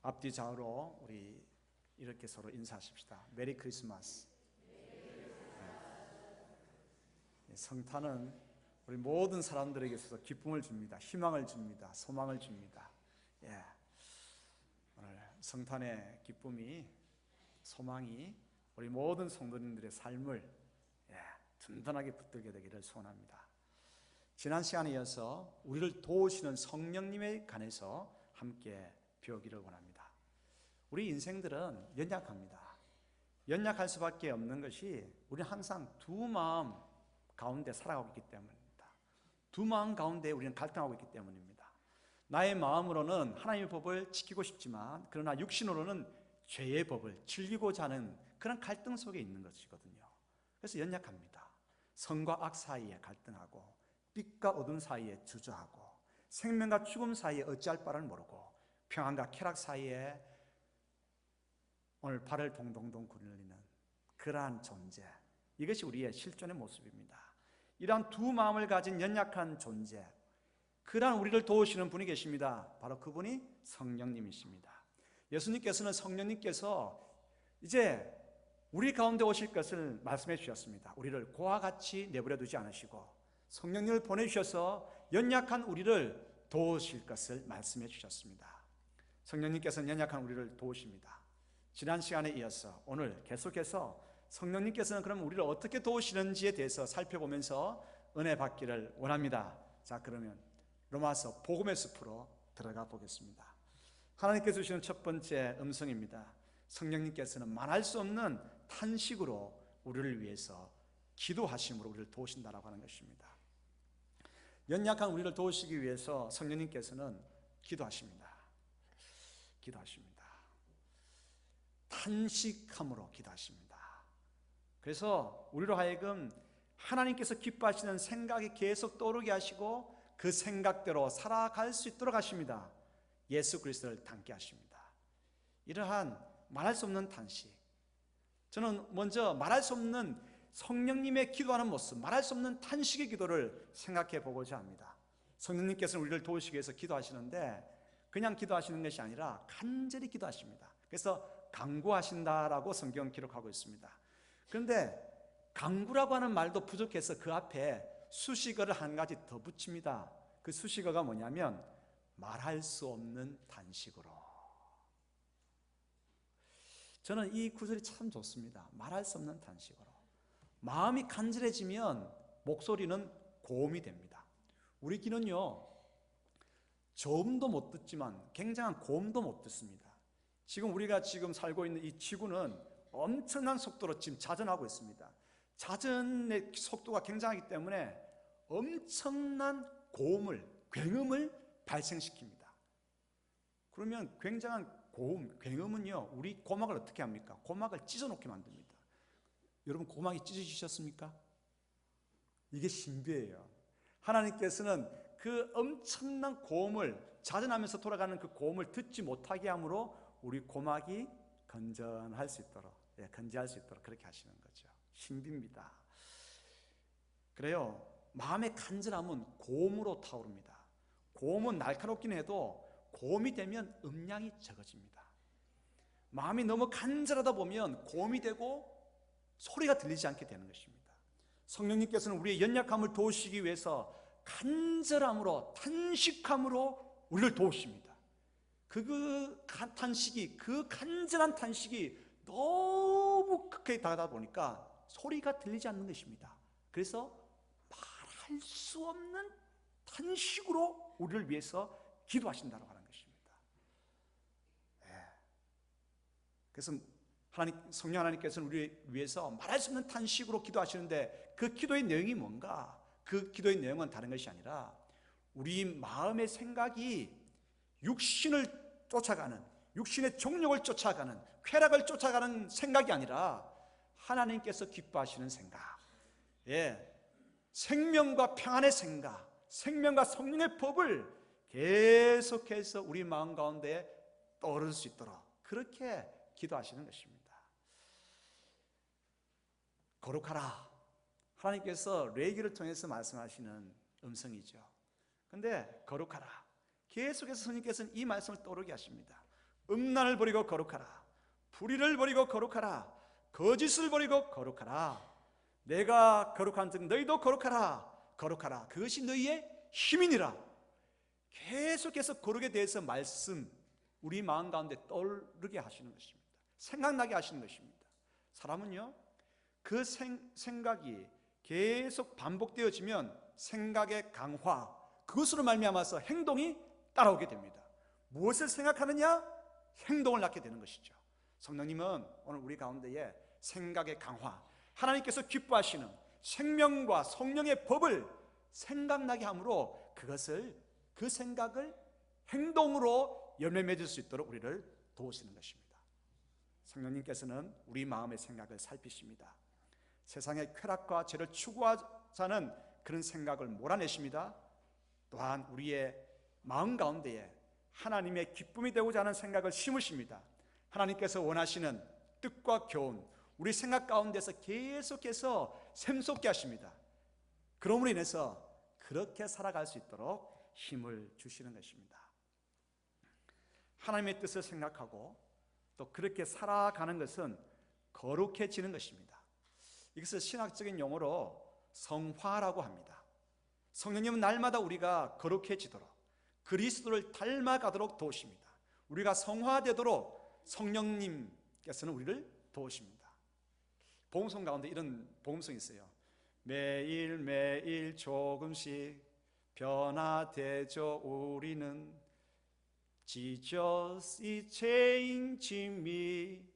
앞뒤 좌우로 우리 이렇게 서로 인사하십시다. 메리 크리스마스. 성탄은 우리 모든 사람들에게 있어서 기쁨을 줍니다. 희망을 줍니다. 소망을 줍니다. 오늘 성탄의 기쁨이, 소망이 우리 모든 성도님들의 삶을 든든하게 붙들게 되기를 소원합니다. 지난 시간에 이어서 우리를 도우시는 성령님에 관해서 함께 배우기를 원합니다. 우리 인생들은 연약합니다. 연약할 수밖에 없는 것이 우리는 항상 두 마음 가운데 살아가고 있기 때문입니다. 두 마음 가운데 우리는 갈등하고 있기 때문입니다. 나의 마음으로는 하나님의 법을 지키고 싶지만 그러나 육신으로는 죄의 법을 즐기고자 하는 그런 갈등 속에 있는 것이거든요. 그래서 연약합니다. 선과 악 사이에 갈등하고 빛과 어둠 사이에 주저하고 생명과 죽음 사이에 어찌할 바를 모르고 평안과 쾌락 사이에 오늘 발을 동동동 굴리는 그러한 존재, 이것이 우리의 실존의 모습입니다. 이러한 두 마음을 가진 연약한 존재, 그러한 우리를 도우시는 분이 계십니다. 바로 그분이 성령님이십니다. 예수님께서는 성령님께서 이제 우리 가운데 오실 것을 말씀해 주셨습니다. 우리를 고와 같이 내버려 두지 않으시고 성령님을 보내주셔서 연약한 우리를 도우실 것을 말씀해 주셨습니다. 성령님께서는 연약한 우리를 도우십니다. 지난 시간에 이어서 오늘 계속해서 성령님께서는 그럼 우리를 어떻게 도우시는지에 대해서 살펴보면서 은혜 받기를 원합니다. 자, 그러면 로마서 복음의 숲으로 들어가 보겠습니다. 하나님께서 주시는 첫 번째 음성입니다. 성령님께서는 말할 수 없는 탄식으로 우리를 위해서 기도하심으로 우리를 도우신다라고 하는 것입니다. 연약한 우리를 도우시기 위해서 성령님께서는 기도하십니다. 탄식함으로 기도하십니다. 그래서 우리로 하여금 하나님께서 기뻐하시는 생각이 계속 떠오르게 하시고 그 생각대로 살아갈 수 있도록 하십니다. 예수 그리스도를 닮게 하십니다. 이러한 말할 수 없는 탄식, 저는 먼저 말할 수 없는 성령님의 기도하는 모습, 말할 수 없는 탄식의 기도를 생각해 보고자 합니다. 성령님께서는 우리를 도우시기 위해서 기도하시는데 그냥 기도하시는 것이 아니라 간절히 기도하십니다. 그래서 간구하신다라고 성경 기록하고 있습니다. 그런데 간구라고 하는 말도 부족해서 그 앞에 수식어를 한 가지 더 붙입니다. 그 수식어가 뭐냐면 말할 수 없는 탄식으로. 저는 이 구절이 참 좋습니다. 말할 수 없는 탄식으로. 마음이 간절해지면 목소리는 고음이 됩니다. 우리 귀는요, 저음도 못 듣지만 굉장한 고음도 못 듣습니다. 지금 우리가 지금 살고 있는 이 지구는 엄청난 속도로 지금 자전하고 있습니다. 자전의 속도가 굉장하기 때문에 엄청난 고음을, 굉음을 발생시킵니다. 그러면 굉장한 고음, 굉음은요, 우리 고막을 어떻게 합니까? 고막을 찢어놓게 만듭니다. 여러분, 고막이 찢어지셨습니까? 이게 신비예요. 하나님께서는 그 엄청난 고음을, 자전하면서 돌아가는 그 고음을 듣지 못하게 함으로 우리 고막이 건전할 수 있도록, 건재할 수 있도록 그렇게 하시는 거죠. 신비입니다. 그래요, 마음의 간절함은 고음으로 타오릅니다. 고음은 날카롭긴 해도 고음이 되면 음량이 적어집니다. 마음이 너무 간절하다 보면 고음이 되고 소리가 들리지 않게 되는 것입니다. 성령님께서는 우리의 연약함을 도우시기 위해서 간절함으로, 탄식함으로 우리를 도우십니다. 그 탄식이, 그 간절한 탄식이 너무 크게 다가다 보니까 소리가 들리지 않는 것입니다. 그래서 말할 수 없는 탄식으로 우리를 위해서 기도하신다고 하는 것입니다. 그래서 성령 하나님께서는 우리를 위해서 말할 수 없는 탄식으로 기도하시는데 그 기도의 내용이 뭔가? 그 기도의 내용은 다른 것이 아니라 우리 마음의 생각이 육신을 쫓아가는, 육신의 정욕을 쫓아가는, 쾌락을 쫓아가는 생각이 아니라 하나님께서 기뻐하시는 생각, 생명과 평안의 생각, 생명과 성령의 법을 계속해서 우리 마음 가운데 떠오를 수 있도록 그렇게 기도하시는 것입니다. 거룩하라, 하나님께서 레위기를 통해서 말씀하시는 음성이죠. 그런데 거룩하라, 계속해서 성령께서는 이 말씀을 떠오르게 하십니다. 음란을 버리고 거룩하라. 불의를 버리고 거룩하라. 거짓을 버리고 거룩하라. 내가 거룩한즉 너희도 거룩하라. 거룩하라. 그것이 너희의 힘이니라. 계속해서 거룩에 대해서 말씀 우리 마음 가운데 떠오르게 하시는 것입니다. 생각나게 하시는 것입니다. 사람은요, 그 생각이 계속 반복되어지면 생각의 강화, 그것으로 말미암아서 행동이 따라오게 됩니다. 무엇을 생각하느냐? 행동을 낳게 되는 것이죠. 성령님은 오늘 우리 가운데에 생각의 강화, 하나님께서 기뻐하시는 생명과 성령의 법을 생각나게 함으로 그 생각을 행동으로 열매 맺을 수 있도록 우리를 도우시는 것입니다. 성령님께서는 우리 마음의 생각을 살피십니다. 세상의 쾌락과 죄를 추구하자는 그런 생각을 몰아내십니다. 또한 우리의 마음 가운데에 하나님의 기쁨이 되고자 하는 생각을 심으십니다. 하나님께서 원하시는 뜻과 교훈, 우리 생각 가운데서 계속해서 샘솟게 하십니다. 그러므로 인해서 그렇게 살아갈 수 있도록 힘을 주시는 것입니다. 하나님의 뜻을 생각하고 또 그렇게 살아가는 것은 거룩해지는 것입니다. 이것을 신학적인 용어로 성화라고 합니다. 성령님은 날마다 우리가 거룩해지도록 그리스도를 닮아가도록 도우십니다. 우리가 성화되도록 성령님께서는 우리를 도우십니다. 복음성 가운데 이런 복음성이 있어요. 매일매일 조금씩 변화되죠. 우리는 Jesus is changing me.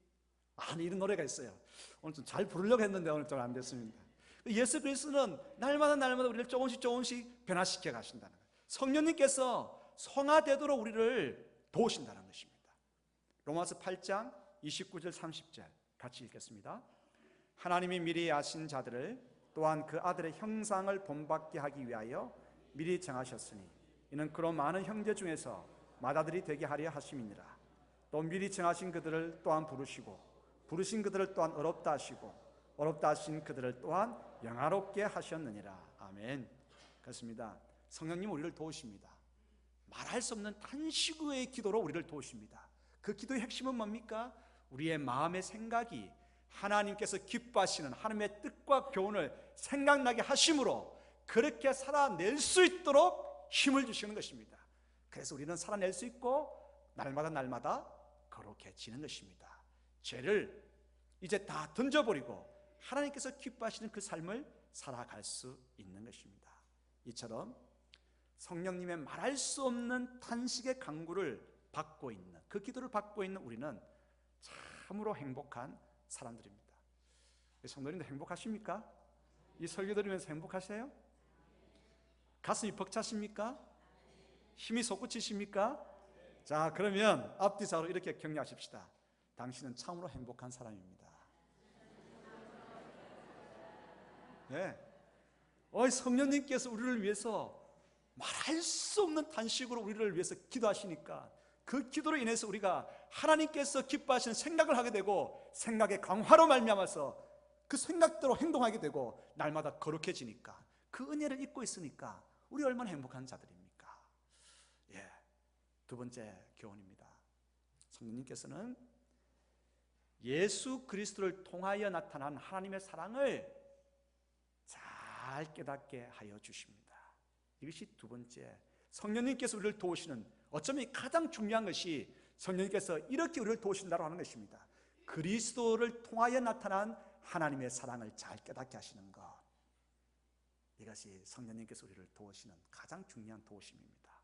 아니, 이런 노래가 있어요. 오늘 좀 잘 부르려고 했는데 오늘 좀 안 됐습니다. 예수 그리스도는 날마다 우리를 조금씩 변화시켜 가신다는 거예요. 성령님께서 성화되도록 우리를 도우신다는 것입니다. 로마서 8장 29절 30절 같이 읽겠습니다. 하나님이 미리 아신 자들을 또한 그 아들의 형상을 본받게 하기 위하여 미리 정하셨으니 이는 그로 많은 형제 중에서 맏아들이 되게 하려 하심이니라. 또 미리 정하신 그들을 또한 부르신 그들을 또한 어렵다 하시고 어렵다 하신 그들을 또한 영화롭게 하셨느니라. 아멘. 그렇습니다. 성령님 우리를 도우십니다. 말할 수 없는 탄식의 기도로 우리를 도우십니다. 그 기도의 핵심은 뭡니까? 우리의 마음의 생각이 하나님께서 기뻐하시는 하나님의 뜻과 교훈을 생각나게 하심으로 그렇게 살아낼 수 있도록 힘을 주시는 것입니다. 그래서 우리는 살아낼 수 있고 날마다 거룩해지는 것입니다. 죄를 이제 다 던져버리고 하나님께서 기뻐하시는 그 삶을 살아갈 수 있는 것입니다. 이처럼 성령님의 말할 수 없는 탄식의 간구를 받고 있는, 그 기도를 받고 있는 우리는 참으로 행복한 사람들입니다. 성도님들 행복하십니까? 이 설교 들으면서 행복하세요? 가슴이 벅차십니까? 힘이 솟구치십니까? 자, 그러면 앞뒤좌우로 이렇게 격려하십시다. 당신은 참으로 행복한 사람입니다. 네. 성령님께서 우리를 위해서 말할 수 없는 탄식으로 우리를 위해서 기도하시니까 그 기도로 인해서 우리가 하나님께서 기뻐하시는 생각을 하게 되고 생각의 강화로 말미암아서 그 생각대로 행동하게 되고 날마다 거룩해지니까 그 은혜를 잊고 있으니까 우리 얼마나 행복한 자들입니까? 두 번째 교훈입니다. 성령님께서는 예수 그리스도를 통하여 나타난 하나님의 사랑을 잘 깨닫게 하여 주십니다. 이것이 두 번째, 성령님께서 우리를 도우시는, 어쩌면 가장 중요한 것이 성령님께서 이렇게 우리를 도우신다고 하는 것입니다. 그리스도를 통하여 나타난 하나님의 사랑을 잘 깨닫게 하시는 것, 이것이 성령님께서 우리를 도우시는 가장 중요한 도우심입니다.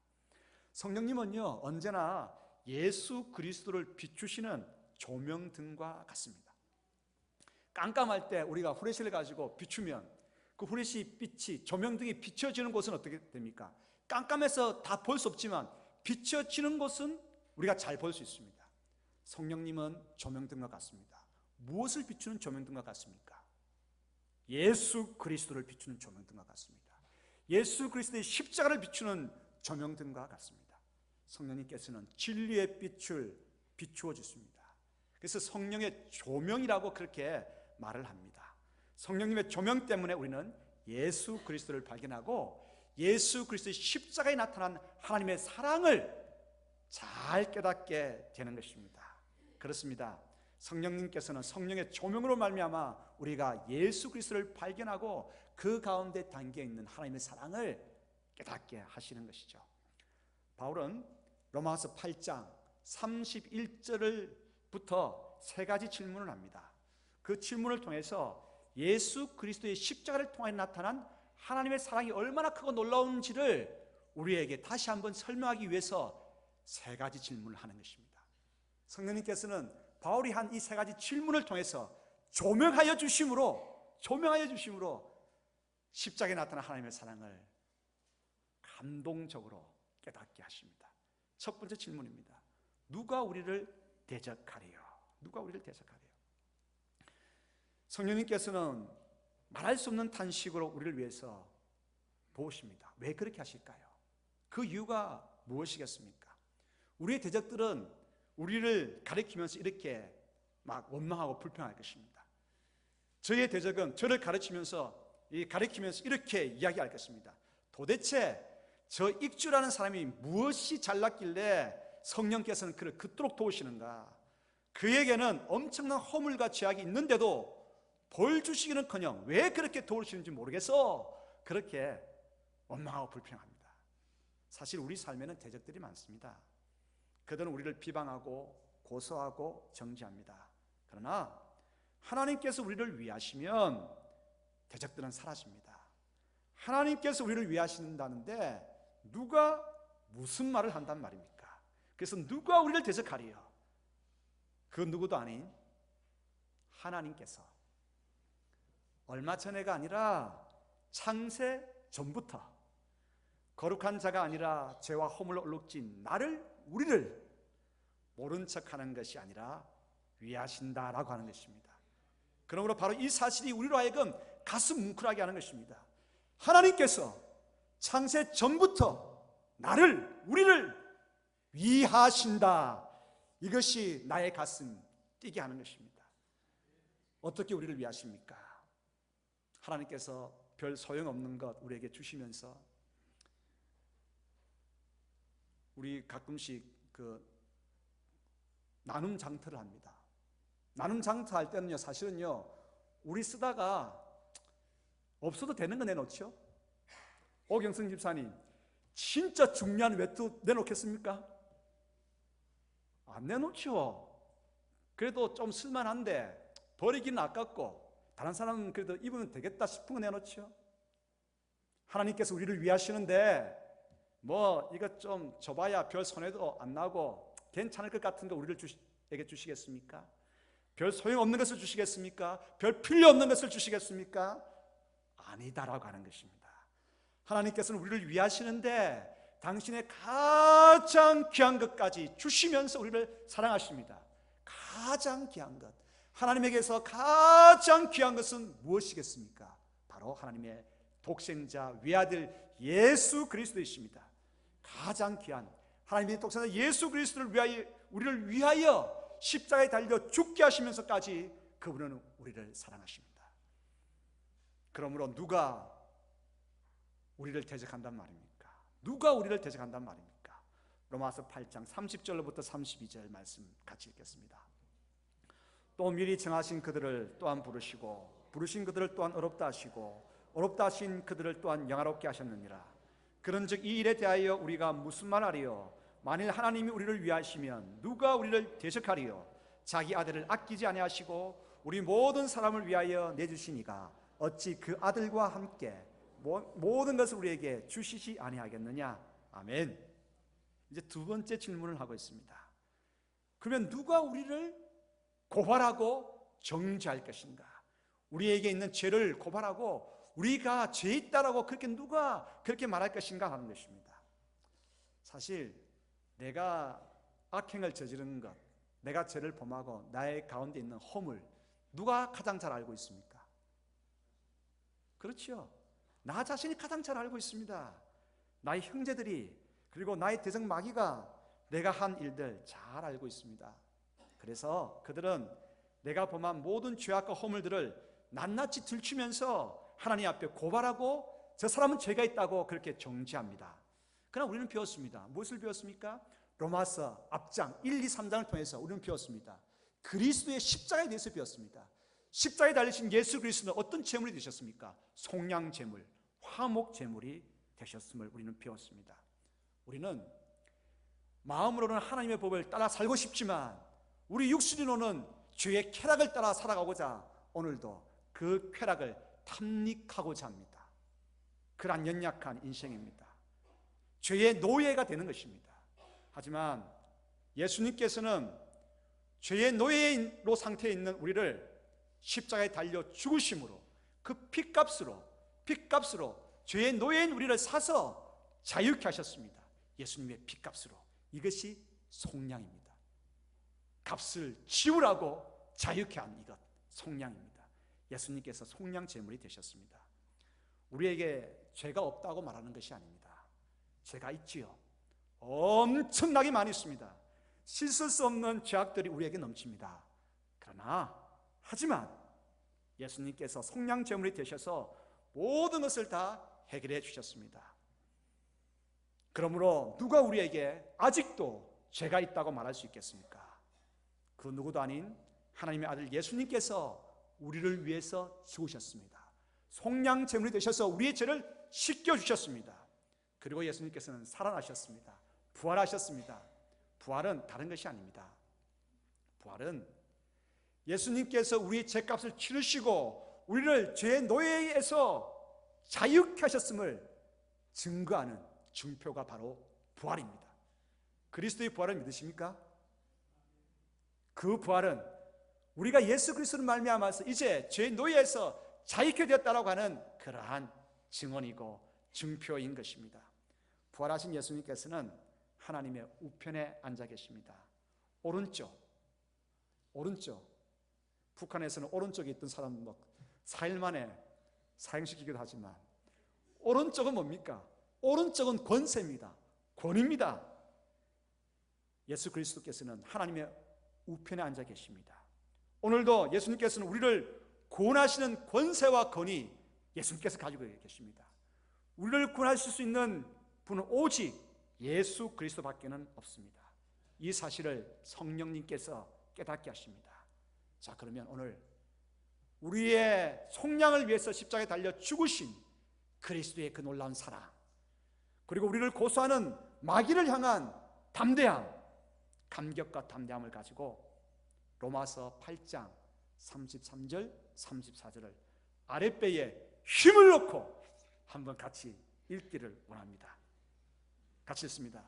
성령님은요 언제나 예수 그리스도를 비추시는 조명등과 같습니다. 깜깜할 때 우리가 후레쉬를 가지고 비추면 그 후레쉬 빛이, 조명등이 비춰지는 곳은 어떻게 됩니까? 깜깜해서 다 볼 수 없지만 비춰지는 곳은 우리가 잘 볼 수 있습니다. 성령님은 조명등과 같습니다. 무엇을 비추는 조명등과 같습니까? 예수 그리스도를 비추는 조명등과 같습니다. 예수 그리스도의 십자가를 비추는 조명등과 같습니다. 성령님께서는 진리의 빛을 비추어 주십니다. 그래서 성령의 조명이라고 그렇게 말을 합니다. 성령님의 조명 때문에 우리는 예수 그리스도를 발견하고 예수 그리스도의 십자가에 나타난 하나님의 사랑을 잘 깨닫게 되는 것입니다. 그렇습니다. 성령님께서는 성령의 조명으로 말미암아 우리가 예수 그리스도를 발견하고 그 가운데 담겨 있는 하나님의 사랑을 깨닫게 하시는 것이죠. 바울은 로마서 8장 31절부터 세 가지 질문을 합니다. 그 질문을 통해서 예수 그리스도의 십자가를 통해 나타난 하나님의 사랑이 얼마나 크고 놀라운지를 우리에게 다시 한번 설명하기 위해서 세 가지 질문을 하는 것입니다. 성령님께서는 바울이 한 이 세 가지 질문을 통해서 조명하여 주심으로 십자가에 나타난 하나님의 사랑을 감동적으로 깨닫게 하십니다. 첫 번째 질문입니다. 누가 우리를 대적하리요? 누가 우리를 대적하리요? 성령님께서는 말할 수 없는 탄식으로 우리를 위해서 도우십니다. 왜 그렇게 하실까요? 그 이유가 무엇이겠습니까? 우리의 대적들은 우리를 가리키면서 이렇게 막 원망하고 불평할 것입니다. 저의 대적은 저를 가리키면서 이렇게 이야기할 것입니다. 도대체 저 익주라는 사람이 무엇이 잘났길래 성령께서는 그를 그토록 도우시는가? 그에게는 엄청난 허물과 죄악이 있는데도 벌 주시기는커녕 왜 그렇게 도우시는지 모르겠어. 그렇게 원망하고 불평합니다. 사실 우리 삶에는 대적들이 많습니다. 그들은 우리를 비방하고 고소하고 정죄합니다. 그러나 하나님께서 우리를 위하시면 대적들은 사라집니다. 하나님께서 우리를 위하신다는데 누가 무슨 말을 한단 말입니까? 그래서 누가 우리를 대적하리요? 그 누구도 아닌 하나님께서 얼마 전에가 아니라 창세 전부터 거룩한 자가 아니라 죄와 허물로 얼룩진 우리를 모른 척하는 것이 아니라 위하신다라고 하는 것입니다. 그러므로 바로 이 사실이 우리로 하여금 가슴 뭉클하게 하는 것입니다. 하나님께서 창세 전부터 우리를 위하신다. 이것이 나의 가슴 뛰게 하는 것입니다. 어떻게 우리를 위하십니까? 하나님께서 별 소용없는 것 우리에게 주시면서 우리 가끔씩 나눔 장터를 합니다. 나눔 장터 할 때는요, 사실은요, 우리 쓰다가 없어도 되는 거 내놓죠. 오경승 집사님, 진짜 중요한 외투 내놓겠습니까? 안 내놓죠. 그래도 좀 쓸만한데 버리기는 아깝고 다른 사람은 그래도 입으면 되겠다 싶은 거 내놓죠. 하나님께서 우리를 위하시는데 이거 좀 줘봐야 별 손해도 안 나고 괜찮을 것 같은 거 우리에게 주시겠습니까? 별 소용없는 것을 주시겠습니까? 별 필요 없는 것을 주시겠습니까? 아니다라고 하는 것입니다. 하나님께서는 우리를 위하시는데 당신의 가장 귀한 것까지 주시면서 우리를 사랑하십니다. 가장 귀한 것, 하나님에게서 가장 귀한 것은 무엇이겠습니까? 바로 하나님의 독생자 외아들 예수 그리스도이십니다. 가장 귀한 하나님의 독생자 예수 그리스도를 위하여, 우리를 위하여 십자가에 달려 죽게 하시면서까지 그분은 우리를 사랑하십니다. 그러므로 누가 우리를 대적한단 말입니까? 누가 우리를 대적한단 말입니까? 로마서 8장 30절로부터 32절 말씀 같이 읽겠습니다. 또 미리 정하신 그들을 또한 부르신 그들을 또한 어렵다 하시고 어렵다 하신 그들을 또한 영화롭게 하셨느니라. 그런즉 이 일에 대하여 우리가 무슨 말하리요? 만일 하나님이 우리를 위하시면 누가 우리를 대적하리요? 자기 아들을 아끼지 아니하시고 우리 모든 사람을 위하여 내주시니가 어찌 그 아들과 함께 모든 것을 우리에게 주시지 아니하겠느냐? 아멘. 이제 두 번째 질문을 하고 있습니다. 그러면 누가 우리를 고발하고 정죄할 것인가? 우리에게 있는 죄를 고발하고 우리가 죄 있다라고 누가 그렇게 말할 것인가 하는 것입니다. 사실 내가 악행을 저지르는 것, 내가 죄를 범하고 나의 가운데 있는 허물, 누가 가장 잘 알고 있습니까? 그렇죠. 나 자신이 가장 잘 알고 있습니다. 나의 형제들이, 그리고 나의 대적 마귀가 내가 한 일들 잘 알고 있습니다. 그래서 그들은 내가 범한 모든 죄악과 허물들을 낱낱이 들추면서 하나님 앞에 고발하고 저 사람은 죄가 있다고 그렇게 정죄합니다. 그러나 우리는 배웠습니다. 무엇을 배웠습니까? 로마서 앞장 1, 2, 3장을 통해서 우리는 배웠습니다. 그리스도의 십자가에 대해서 배웠습니다. 십자가에 달리신 예수 그리스도는 어떤 제물이 되셨습니까? 속량 제물, 화목 제물이 되셨음을 우리는 배웠습니다. 우리는 마음으로는 하나님의 법을 따라 살고 싶지만 우리 육신으로는 죄의 쾌락을 따라 살아가고자 오늘도 그 쾌락을 탐닉하고자 합니다. 그러한 연약한 인생입니다. 죄의 노예가 되는 것입니다. 하지만 예수님께서는 죄의 노예로 상태에 있는 우리를 십자가에 달려 죽으심으로 그 핏값으로 죄의 노예인 우리를 사서 자유케 하셨습니다. 예수님의 핏값으로. 이것이 속량입니다. 값을 지우라고 자유케 한 이것, 속량입니다. 예수님께서 속량 제물이 되셨습니다. 우리에게 죄가 없다고 말하는 것이 아닙니다. 죄가 있지요. 엄청나게 많이 있습니다. 씻을 수 없는 죄악들이 우리에게 넘칩니다. 하지만 예수님께서 속량 제물이 되셔서 모든 것을 다 해결해 주셨습니다. 그러므로 누가 우리에게 아직도 죄가 있다고 말할 수 있겠습니까? 그 누구도 아닌 하나님의 아들 예수님께서 우리를 위해서 죽으셨습니다. 속량 제물이 되셔서 우리의 죄를 씻겨주셨습니다. 그리고 예수님께서는 살아나셨습니다. 부활하셨습니다. 부활은 다른 것이 아닙니다. 부활은 예수님께서 우리의 죄값을 치르시고 우리를 죄의 노예에서 자유케 하셨음을 증거하는 증표가 바로 부활입니다. 그리스도의 부활을 믿으십니까? 그 부활은 우리가 예수 그리스도를 말미암아서 이제 죄의 노예에서 자유케 되었다라고 하는 그러한 증언이고 증표인 것입니다. 부활하신 예수님께서는 하나님의 우편에 앉아 계십니다. 오른쪽. 북한에서는 오른쪽에 있던 사람 4일 만에 사형시키기도 하지만 오른쪽은 뭡니까? 오른쪽은 권세입니다. 권위입니다. 예수 그리스도께서는 하나님의 우편에 앉아 계십니다. 오늘도 예수님께서는 우리를 구원하시는 권세와 권위 예수님께서 가지고 계십니다. 우리를 구원하실 수 있는 분은 오직 예수 그리스도밖에는 없습니다. 이 사실을 성령님께서 깨닫게 하십니다. 자, 그러면 오늘 우리의 속량을 위해서 십자가에 달려 죽으신 그리스도의 그 놀라운 사랑, 그리고 우리를 고소하는 마귀를 향한 담대함, 감격과 담대함을 가지고 로마서 8장 33절 34절을 아랫배에 힘을 놓고 한번 같이 읽기를 원합니다. 같이 읽습니다.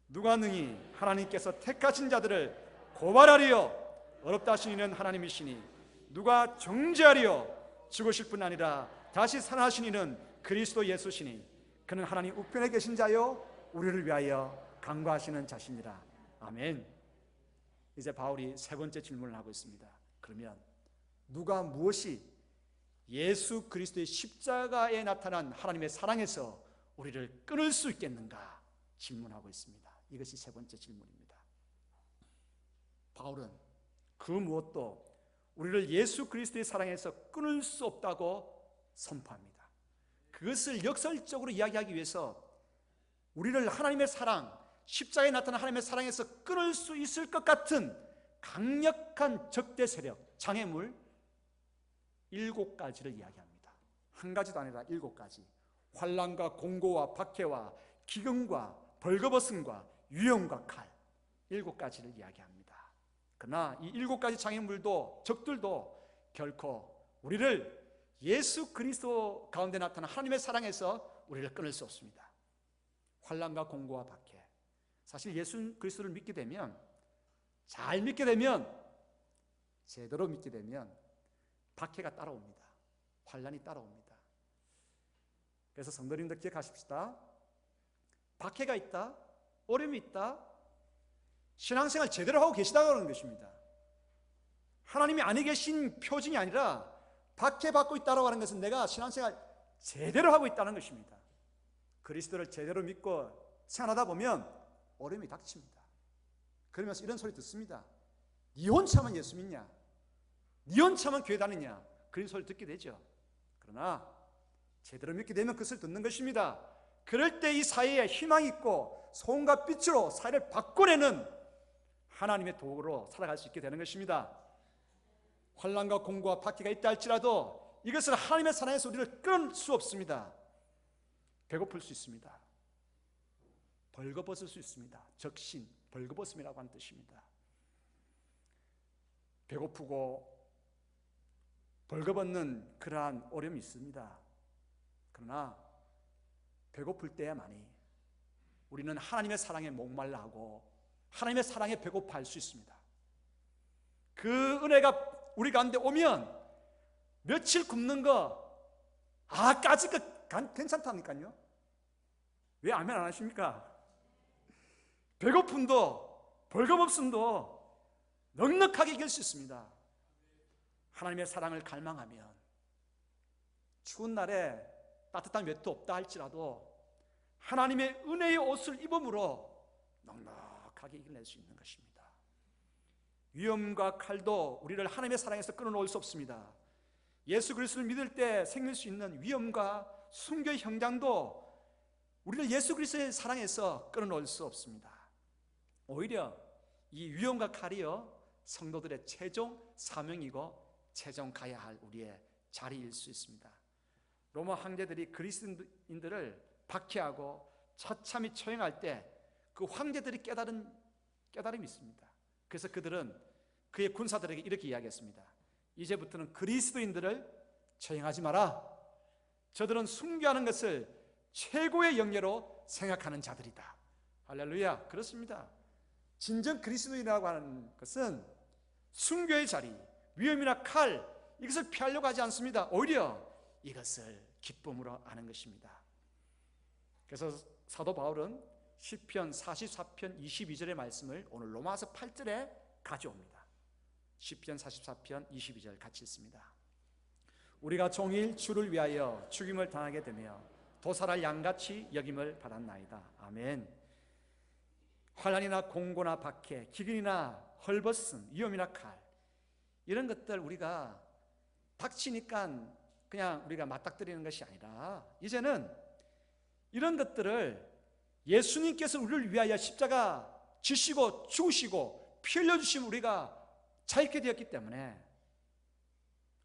누가 능히 하나님께서 택하신 자들을 고발하리요? 어렵다 하신 이는 하나님이시니 누가 정죄하리요? 죽으실 뿐 아니라 다시 살아나신 이는 그리스도 예수시니 그는 하나님 우편에 계신 자요 우리를 위하여 간구하시는 자시니라. 아멘. 이제 바울이 세 번째 질문을 하고 있습니다. 그러면 누가 무엇이 예수 그리스도의 십자가에 나타난 하나님의 사랑에서 우리를 끊을 수 있겠는가 질문하고 있습니다. 이것이 세 번째 질문입니다. 바울은 그 무엇도 우리를 예수 그리스도의 사랑에서 끊을 수 없다고 선포합니다. 그것을 역설적으로 이야기하기 위해서 우리를 하나님의 사랑, 십자가에 나타난 하나님의 사랑에서 끊을 수 있을 것 같은 강력한 적대 세력, 장애물 7가지를 이야기합니다. 한 가지도 아니라 7가지. 환난과 공고와 박해와 기근과 벌거벗음과 유형과 칼 7가지를 이야기합니다. 그러나 이 7가지 장애물도 적들도 결코 우리를 예수 그리스도 가운데 나타난 하나님의 사랑에서 우리를 끊을 수 없습니다. 환난과 공고와 박해. 사실 예수 그리스도를 믿게 되면, 잘 믿게 되면, 제대로 믿게 되면 박해가 따라옵니다. 환난이 따라옵니다. 그래서 성도님들 기억하십시다. 박해가 있다, 어려움이 있다, 신앙생활 제대로 하고 계시다고 하는 것입니다. 하나님이 안에 계신 표징이 아니라 박해받고 있다고 하는 것은 내가 신앙생활 제대로 하고 있다는 것입니다. 그리스도를 제대로 믿고 생활하다 보면 어려움이 닥칩니다. 그러면서 이런 소리 듣습니다. 니 혼자만 예수 믿냐? 니 혼자만 교회 다니냐? 그런 소리 듣게 되죠. 그러나 제대로 믿게 되면 그것을 듣는 것입니다. 그럴 때 이 사회에 희망이 있고 소금과 빛으로 사회를 바꿔내는 하나님의 도구로 살아갈 수 있게 되는 것입니다. 환난과 공고와 박해가 있다 할지라도 이것을 하나님의 사랑에서 우리를 끊을 수 없습니다. 배고플 수 있습니다. 벌거벗을 수 있습니다. 적신, 벌거벗음이라고 하는 뜻입니다. 배고프고 벌거벗는 그러한 어려움이 있습니다. 그러나 배고플 때야만이 우리는 하나님의 사랑에 목말라 하고 하나님의 사랑에 배고파할 수 있습니다. 그 은혜가 우리 가운데 오면 며칠 굶는 거 까짓 거 괜찮다니까요. 왜 아멘 안 하십니까? 배고픔도 벌거벗음도 넉넉하게 이길 수 있습니다. 하나님의 사랑을 갈망하면 추운 날에 따뜻한 외투 없다 할지라도 하나님의 은혜의 옷을 입음으로 넉넉하게 이겨낼 수 있는 것입니다. 위험과 칼도 우리를 하나님의 사랑에서 끊어놓을 수 없습니다. 예수 그리스도를 믿을 때 생길 수 있는 위험과 순교의 현장도 우리를 예수 그리스도의 사랑에서 끊어놓을 수 없습니다. 오히려 이 위험과 칼이요 성도들의 최종 사명이고 최종 가야 할 우리의 자리일 수 있습니다. 로마 황제들이 그리스도인들을 박해하고 처참히 처형할 때 그 황제들이 깨달음이 있습니다. 그래서 그들은 그의 군사들에게 이렇게 이야기했습니다. 이제부터는 그리스도인들을 처형하지 마라. 저들은 순교하는 것을 최고의 영예로 생각하는 자들이다. 할렐루야. 그렇습니다. 진정 그리스도인이라고 하는 것은 순교의 자리, 위험이나 칼 이것을 피하려고 하지 않습니다. 오히려 이것을 기쁨으로 아는 것입니다. 그래서 사도 바울은 시편 44편 22절의 말씀을 오늘 로마서 8절에 가져옵니다. 시편 44편 22절 같이 읽습니다. 우리가 종일 주를 위하여 죽임을 당하게 되며 도살할 양같이 여김을 받았나이다. 아멘. 환난이나 공고나 박해, 기근이나 헐벗음, 위험이나 칼 이런 것들 우리가 닥치니까 그냥 우리가 맞닥뜨리는 것이 아니라 이제는 이런 것들을 예수님께서 우리를 위하여 십자가 지시고 죽으시고 피 흘려주시면 우리가 자유케 되었기 때문에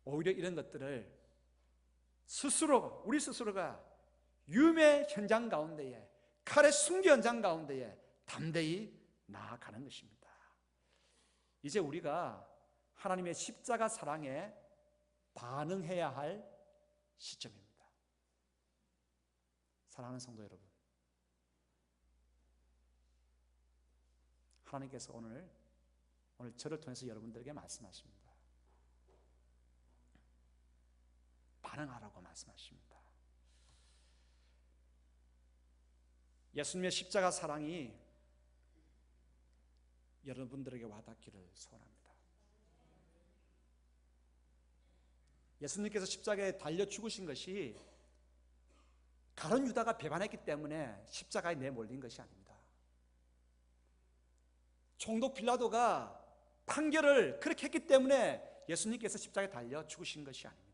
오히려 이런 것들을 스스로 우리 스스로가 유매 현장 가운데에 칼의 순교 현장 가운데에 담대히 나아가는 것입니다. 이제 우리가 하나님의 십자가 사랑에 반응해야 할 시점입니다. 사랑하는 성도 여러분, 하나님께서 오늘 저를 통해서 여러분들에게 말씀하십니다. 반응하라고 말씀하십니다. 예수님의 십자가 사랑이 여러분들에게 와닿기를 소원합니다. 예수님께서 십자가에 달려 죽으신 것이 가룟 유다가 배반했기 때문에 십자가에 내몰린 것이 아닙니다. 총독 빌라도가 판결을 그렇게 했기 때문에 예수님께서 십자가에 달려 죽으신 것이 아닙니다.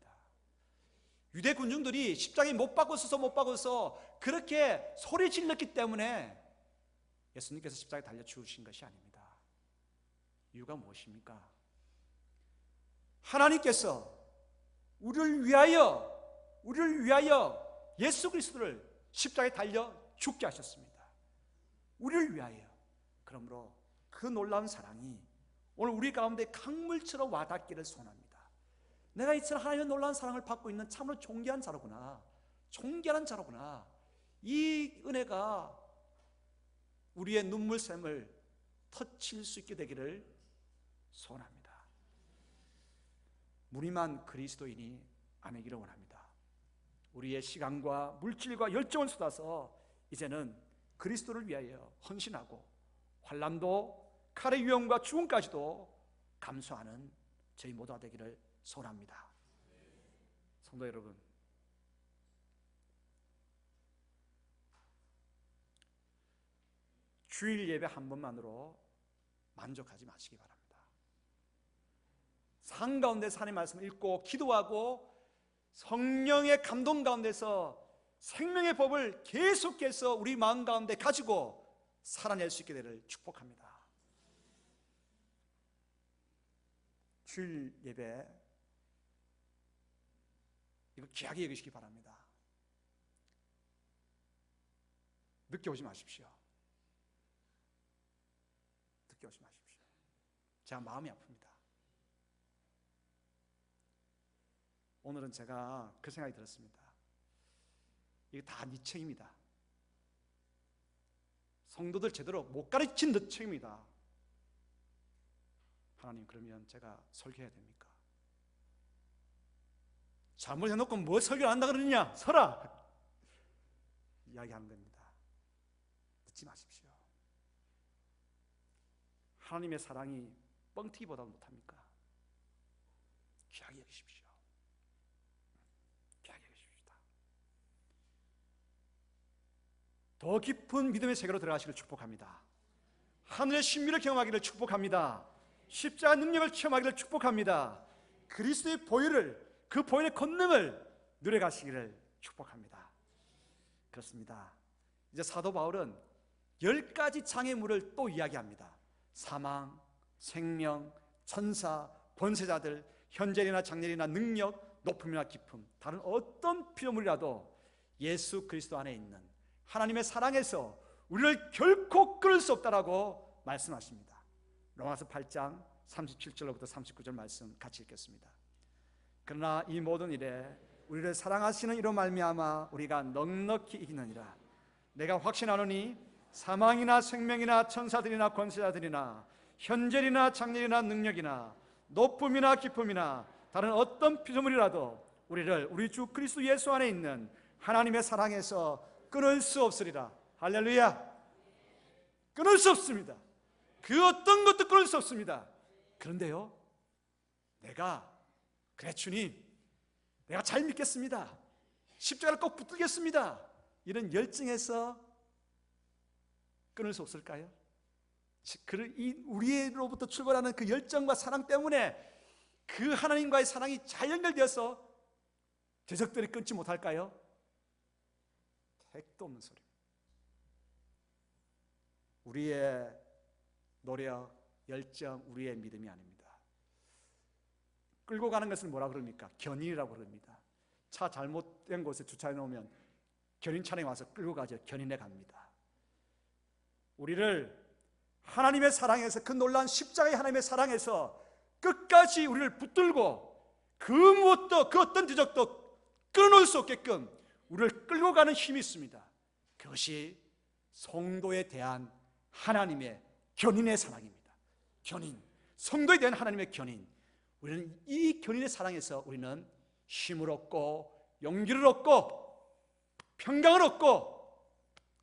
유대 군중들이 십자가에 못 박아서 그렇게 소리 질렀기 때문에 예수님께서 십자가에 달려 죽으신 것이 아닙니다. 이유가 무엇입니까? 하나님께서 우리를 위하여 예수 그리스도를 십자가에 달려 죽게 하셨습니다. 우리를 위하여. 그러므로 그 놀라운 사랑이 오늘 우리 가운데 강물처럼 와닿기를 소원합니다. 내가 이처럼 하나님의 놀라운 사랑을 받고 있는 참으로 존귀한 자로구나. 존귀한 자로구나. 이 은혜가 우리의 눈물샘을 터칠 수 있게 되기를 소원합니다. 무림한 그리스도인이 아니기를 원합니다. 우리의 시간과 물질과 열정을 쏟아서 이제는 그리스도를 위하여 헌신하고 환난도 칼의 위험과 죽음까지도 감수하는 저희 모두가 되기를 소원합니다. 성도 여러분, 주일 예배 한 번만으로 만족하지 마시기 바랍니다. 상 가운데서 하나님의 말씀을 읽고 기도하고 성령의 감동 가운데서 생명의 법을 계속해서 우리 마음 가운데 가지고 살아낼 수 있게 되기를 축복합니다. 주일 예배 이거 귀하게 여기시기 바랍니다. 늦게 오지 마십시오. 늦게 오지 마십시오. 제가 마음이 아픕니다. 오늘은 제가 그 생각이 들었습니다. 이게 다 네 책임이다. 성도들 제대로 못 가르친 너 책임이다. 하나님, 그러면 제가 설교해야 됩니까? 잘못해놓고 뭐 설교를 한다 그러느냐? 서라! 이야기하는 겁니다. 듣지 마십시오. 하나님의 사랑이 뻥튀기보다 못합니까? 귀하게 여기십시오. 귀하게 여기십시다. 더 깊은 믿음의 세계로 들어가시기를 축복합니다. 하늘의 신비를 경험하기를 축복합니다. 십자가 능력을 체험하기를 축복합니다. 그리스도의 보혈을, 그 보혈의 권능을 누려가시기를 축복합니다. 그렇습니다. 이제 사도 바울은 10가지 장애물을 또 이야기합니다. 사망, 생명, 천사, 권세자들, 현재이나 장래이나 능력, 높음이나 깊음, 다른 어떤 피조물이라도 예수 그리스도 안에 있는 하나님의 사랑에서 우리를 결코 끊을 수 없다라고 말씀하십니다. 로마서 8장 37절로부터 39절 말씀 같이 읽겠습니다. 그러나 이 모든 일에 우리를 사랑하시는 이로 말미암아 우리가 넉넉히 이기느니라. 내가 확신하노니 사망이나 생명이나 천사들이나 권세자들이나 현재이나 장래이나 능력이나 높음이나 깊음이나 다른 어떤 피조물이라도 우리를 우리 주 그리스도 예수 안에 있는 하나님의 사랑에서 끊을 수 없으리라. 할렐루야. 끊을 수 없습니다. 그 어떤 것도 끊을 수 없습니다. 그런데요, 내가 그래 주님, 내가 잘 믿겠습니다. 십자가를 꼭 붙들겠습니다. 이런 열정에서 끊을 수 없을까요? 우리로부터 출발하는 그 열정과 사랑 때문에 그 하나님과의 사랑이 잘 연결되어서 대적들이 끊지 못할까요? 택도 없는 소리. 우리의 노력, 열정, 우리의 믿음이 아닙니다. 끌고 가는 것을 뭐라 그럽니까? 견인이라고 그럽니다. 차 잘못된 곳에 주차해 놓으면 견인 차량이 와서 끌고 가죠. 견인해 갑니다. 우리를 하나님의 사랑에서, 그 놀라운 십자가의 하나님의 사랑에서 끝까지 우리를 붙들고 그 무엇도, 그 어떤 대적도 끊어놓을 수 없게끔 우리를 끌고 가는 힘이 있습니다. 그것이 성도에 대한 하나님의 견인의 사랑입니다. 견인, 성도에 대한 하나님의 견인. 우리는 이 견인의 사랑에서 우리는 힘을 얻고 용기를 얻고 평강을 얻고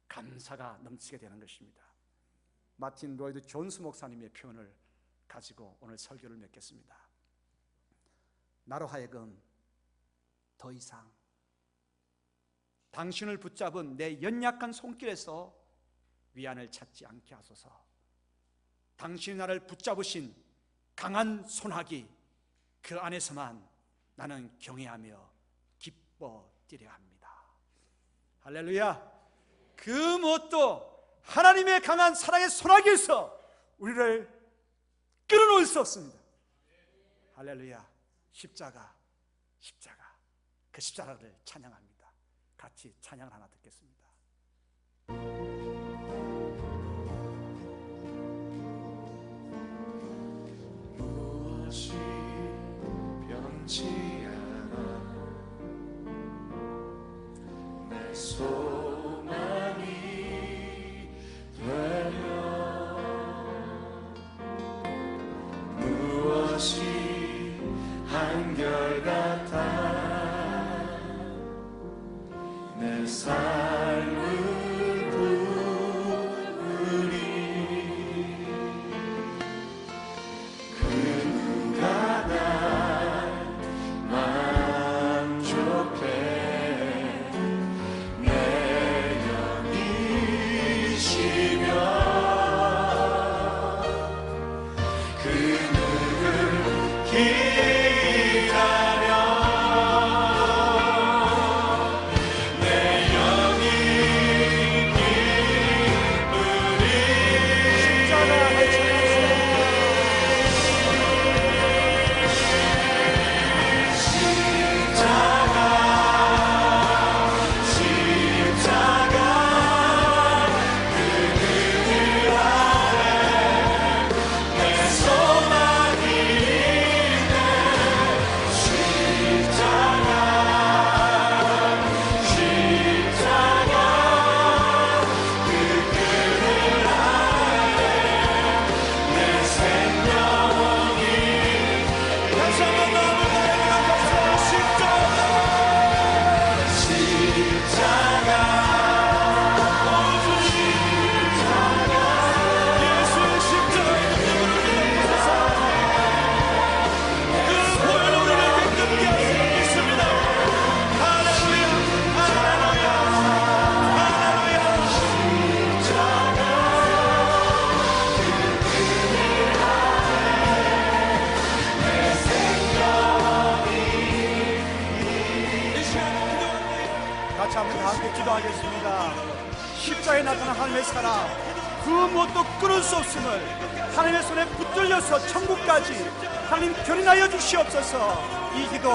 감사가 넘치게 되는 것입니다. 마틴 로이드 존스 목사님의 표현을 가지고 오늘 설교를 맺겠습니다. 나로 하여금 더 이상 당신을 붙잡은 내 연약한 손길에서 위안을 찾지 않게 하소서. 당신이 나를 붙잡으신 강한 손아귀, 그 안에서만 나는 경외하며 기뻐 뛰려 합니다. 할렐루야. 그 무엇도 하나님의 강한 사랑의 손아귀에서 우리를 끊어놓을 수 없습니다. 할렐루야. 십자가, 그 십자가를 찬양합니다. 같이 찬양을 하나 듣겠습니다. 무엇이 변치 않아 내 소망이 되며 무엇이 한결같아 내 삶을 부으리 그 누가 날 만족해 내 영이시며 그 누굴 기다려 내 기도하겠습니다. 십자가에 나타난 하나님의 사랑, 그 무엇도 끊을 수 없음을 하나님의 손에 붙들려서 천국까지 하나님 견인하여 주시옵소서. 이 기도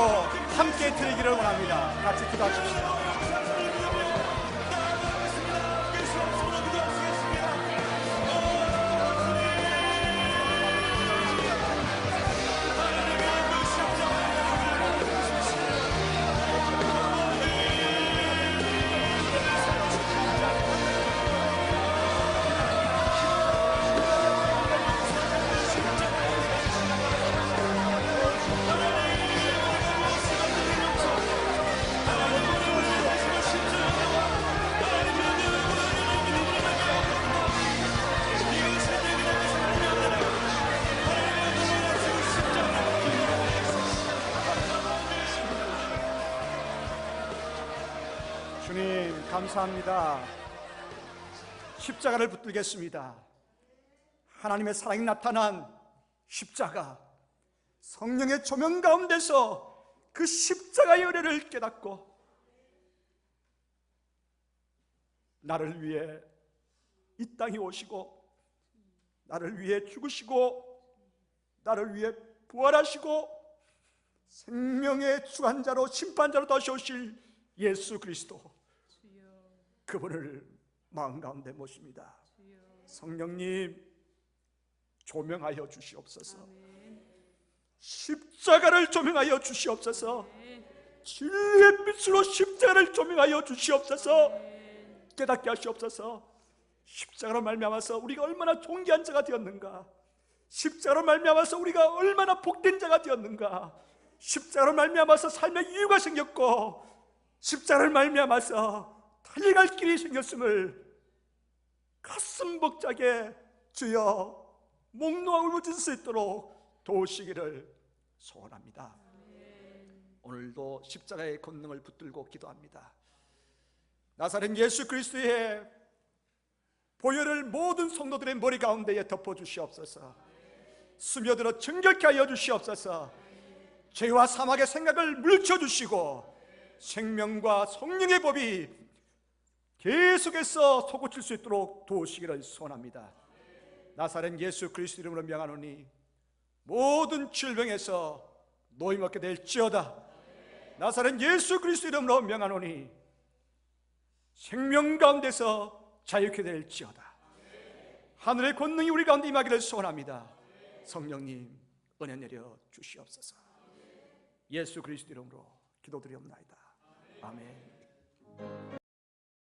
함께 드리기를 원합니다. 같이 기도하십시다. 주님 감사합니다. 십자가를 붙들겠습니다. 하나님의 사랑이 나타난 십자가, 성령의 조명 가운데서 그 십자가의 은혜를 깨닫고 나를 위해 이 땅에 오시고 나를 위해 죽으시고 나를 위해 부활하시고 생명의 주관자로 심판자로 다시 오실 예수 그리스도, 그분을 마음 가운데 모십니다. 성령님 조명하여 주시옵소서. 십자가를 조명하여 주시옵소서. 진리의 빛으로 십자가를 조명하여 주시옵소서. 깨닫게 하시옵소서. 십자가로 말미암아서 우리가 얼마나 존귀한 자가 되었는가, 십자가로 말미암아서 우리가 얼마나 복된 자가 되었는가, 십자가로 말미암아서 삶의 이유가 생겼고 십자가를 말미암아서 달려갈 길이 생겼음을 가슴 벅차게 주여 목 놓아 울부짖을 수 있도록 도우시기를 소원합니다. 오늘도 십자가의 권능을 붙들고 기도합니다. 나사렛 예수 그리스도의 보혈을 모든 성도들의 머리 가운데에 덮어주시옵소서. 스며들어 정결케 하여 주시옵소서. 죄와 사막의 생각을 물쳐주시고 생명과 성령의 법이 계속해서 솟구칠 수 있도록 도우시기를 소원합니다. 나사렛 예수 그리스도 이름으로 명하노니 모든 질병에서 노임 얻게 될지어다. 나사렛 예수 그리스도 이름으로 명하노니 생명 가운데서 자유케 될지어다. 하늘의 권능이 우리 가운데 임하기를 소원합니다. 성령님 은혜 내려 주시옵소서. 예수 그리스도 이름으로 기도드리옵나이다. 아멘.